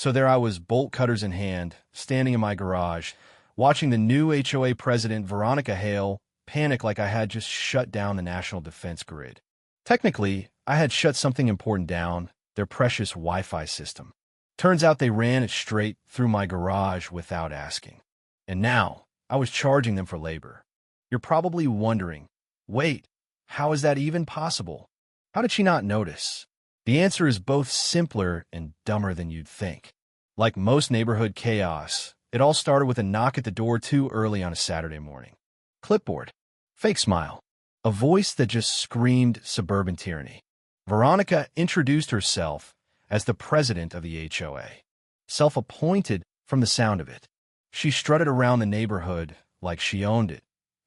So there I was, bolt cutters in hand, standing in my garage, watching the new HOA president, Veronica Hale, panic like I had just shut down the national defense grid. Technically, I had shut something important down, their precious Wi-Fi system. Turns out they ran it straight through my garage without asking. And now, I was charging them for labor. You're probably wondering, wait, how is that even possible? How did she not notice? The answer is both simpler and dumber than you'd think. Like most neighborhood chaos, it all started with a knock at the door too early on a Saturday morning. Clipboard. Fake smile. A voice that just screamed suburban tyranny. Veronica introduced herself as the president of the HOA. Self-appointed from the sound of it. She strutted around the neighborhood like she owned it,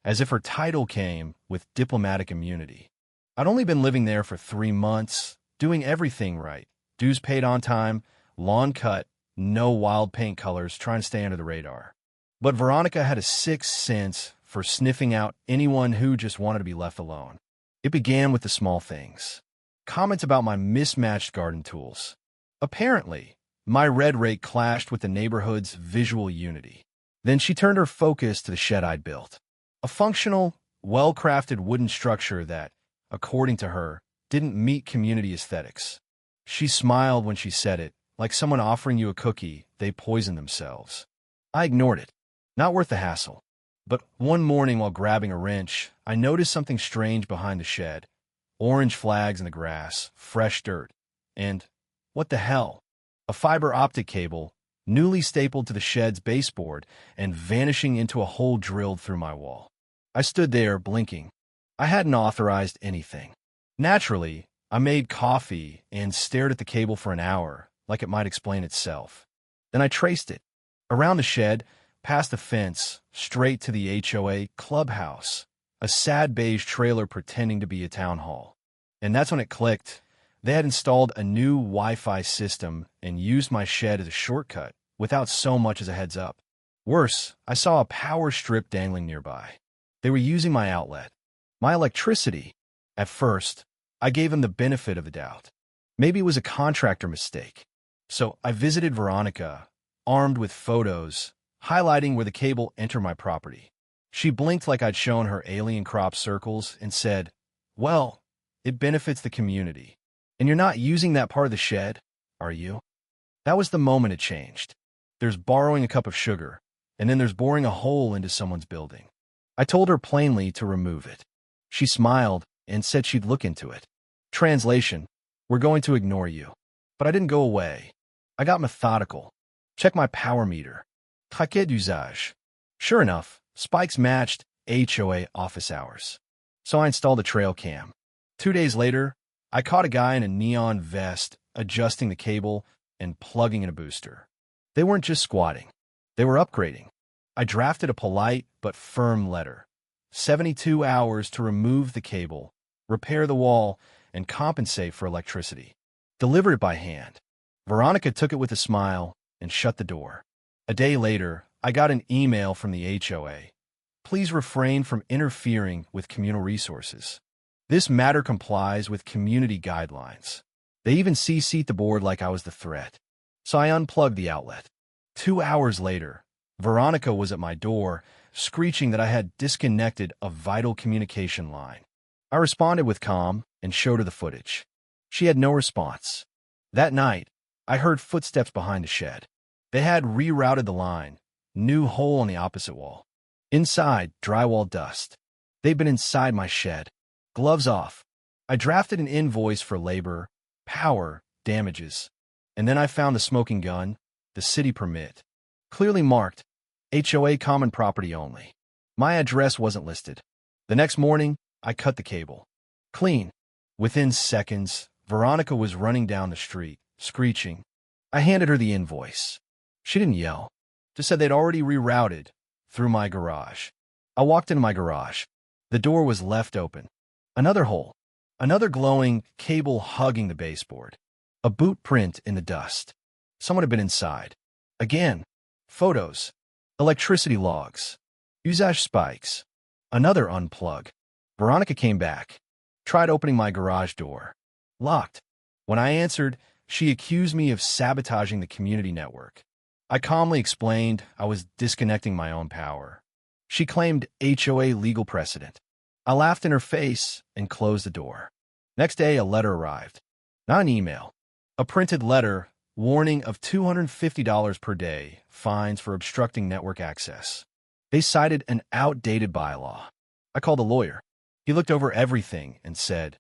as if her title came with diplomatic immunity. I'd only been living there for 3 months, doing everything right. Dues paid on time, lawn cut, no wild paint colors, trying to stay under the radar. But Veronica had a sixth sense for sniffing out anyone who just wanted to be left alone. It began with the small things. Comments about my mismatched garden tools. Apparently, my red rake clashed with the neighborhood's visual unity. Then she turned her focus to the shed I'd built. A functional, well-crafted wooden structure that, according to her, didn't meet community aesthetics. She smiled when she said it, like someone offering you a cookie they poisoned themselves. I ignored it. Not worth the hassle. But one morning while grabbing a wrench, I noticed something strange behind the shed. Orange flags in the grass, fresh dirt, and, what the hell? A fiber optic cable, newly stapled to the shed's baseboard and vanishing into a hole drilled through my wall. I stood there, blinking. I hadn't authorized anything. Naturally, I made coffee and stared at the cable for an hour, like it might explain itself. Then I traced it. Around the shed, past the fence, straight to the HOA clubhouse. A sad beige trailer pretending to be a town hall. And that's when it clicked. They had installed a new Wi-Fi system and used my shed as a shortcut, without so much as a heads up. Worse, I saw a power strip dangling nearby. They were using my outlet. My electricity. At first, I gave them the benefit of the doubt. Maybe it was a contractor mistake. So I visited Veronica, armed with photos, highlighting where the cable entered my property. She blinked like I'd shown her alien crop circles and said, "Well, it benefits the community. And you're not using that part of the shed, are you?" That was the moment it changed. There's borrowing a cup of sugar, and then there's boring a hole into someone's building. I told her plainly to remove it. She smiled and said she'd look into it. Translation: we're going to ignore you. But I didn't go away. I got methodical. Check my power meter. Traquet d'usage. Sure enough, spikes matched HOA office hours. So I installed a trail cam. 2 days later, I caught a guy in a neon vest adjusting the cable and plugging in a booster. They weren't just squatting. They were upgrading. I drafted a polite but firm letter. 72 hours to remove the cable, repair the wall, and compensate for electricity. Delivered it by hand. Veronica took it with a smile and shut the door. A day later, I got an email from the HOA. Please refrain from interfering with communal resources. This matter complies with community guidelines. They even CC'd the board like I was the threat. So I unplugged the outlet. 2 hours later, Veronica was at my door, screeching that I had disconnected a vital communication line. I responded with calm and showed her the footage. She had no response. That night, I heard footsteps behind the shed. They had rerouted the line. New hole on the opposite wall. Inside, drywall dust. They'd been inside my shed. Gloves off. I drafted an invoice for labor, power, damages. And then I found the smoking gun, the city permit. Clearly marked, HOA common property only. My address wasn't listed. The next morning, I cut the cable. Clean. Within seconds, Veronica was running down the street, screeching. I handed her the invoice. She didn't yell. Just said they'd already rerouted through my garage. I walked into my garage. The door was left open. Another hole. Another glowing cable hugging the baseboard. A boot print in the dust. Someone had been inside. Again. Photos. Electricity logs. Usage spikes. Another unplug. Veronica came back. Tried opening my garage door. Locked. When I answered, She accused me of sabotaging the community network. I calmly explained I was disconnecting my own power. She claimed HOA legal precedent. I laughed in her face and closed the door. Next day, a letter arrived. Not an email. A printed letter, warning of $250 per day, fines for obstructing network access. They cited an outdated bylaw. I called a lawyer. He looked over everything and said,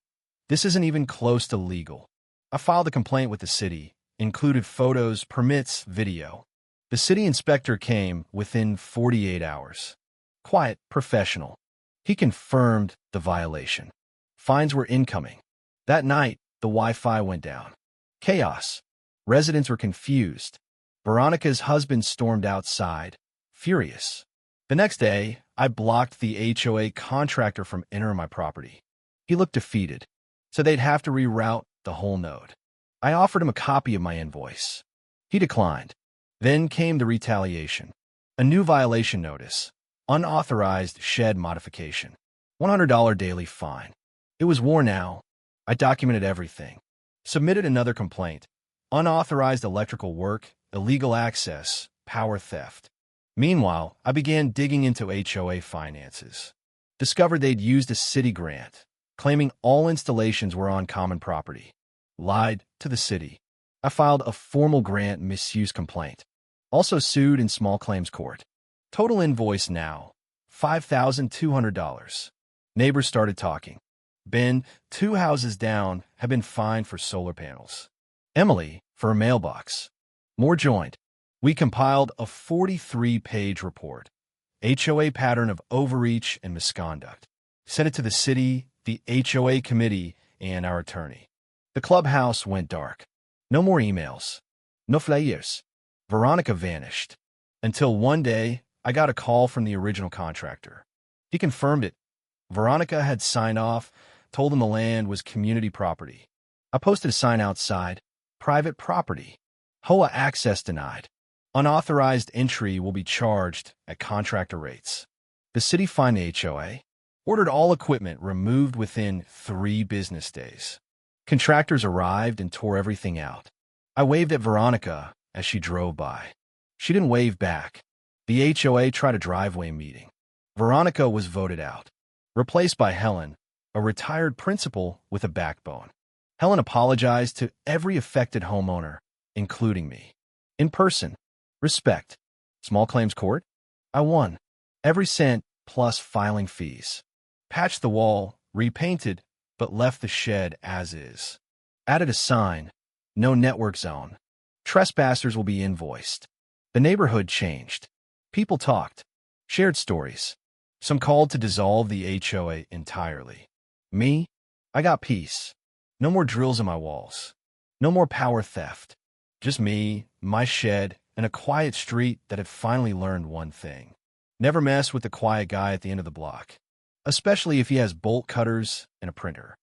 "This isn't even close to legal." I filed a complaint with the city, included photos, permits, video. The city inspector came within 48 hours. Quiet, professional. He confirmed the violation. Fines were incoming. That night, the Wi-Fi went down. Chaos. Residents were confused. Veronica's husband stormed outside, furious. The next day, I blocked the HOA contractor from entering my property. He looked defeated, so they'd have to reroute the whole node. I offered him a copy of my invoice. He declined. Then came the retaliation. A new violation notice. Unauthorized shed modification. $100 daily fine. It was war now. I documented everything. Submitted another complaint. Unauthorized electrical work, illegal access, power theft. Meanwhile, I began digging into HOA finances. Discovered they'd used a city grant, claiming all installations were on common property. Lied to the city. I filed a formal grant misuse complaint. Also sued in small claims court. Total invoice now, $5,200. Neighbors started talking. Ben, 2 houses down, have been fined for solar panels. Emily, for a mailbox. More joined. We compiled a 43-page report. HOA pattern of overreach and misconduct. Sent it to the city, the HOA committee, and our attorney. The clubhouse went dark. No more emails. No flyers. Veronica vanished. Until one day, I got a call from the original contractor. He confirmed it. Veronica had signed off, told him the land was community property. I posted a sign outside. Private property. HOA access denied. Unauthorized entry will be charged at contractor rates. The city fined the HOA. Ordered all equipment removed within 3 business days. Contractors arrived and tore everything out. I waved at Veronica as she drove by. She didn't wave back. The HOA tried a driveway meeting. Veronica was voted out, replaced by Helen, a retired principal with a backbone. Helen apologized to every affected homeowner, including me. In person. Respect. Small claims court. I won. Every cent plus filing fees. Patched the wall, repainted, but left the shed as is. Added a sign. No network zone. Trespassers will be invoiced. The neighborhood changed. People talked. Shared stories. Some called to dissolve the HOA entirely. Me? I got peace. No more drills in my walls. No more power theft. Just me, my shed, and a quiet street that had finally learned one thing. Never mess with the quiet guy at the end of the block, especially if he has bolt cutters and a printer.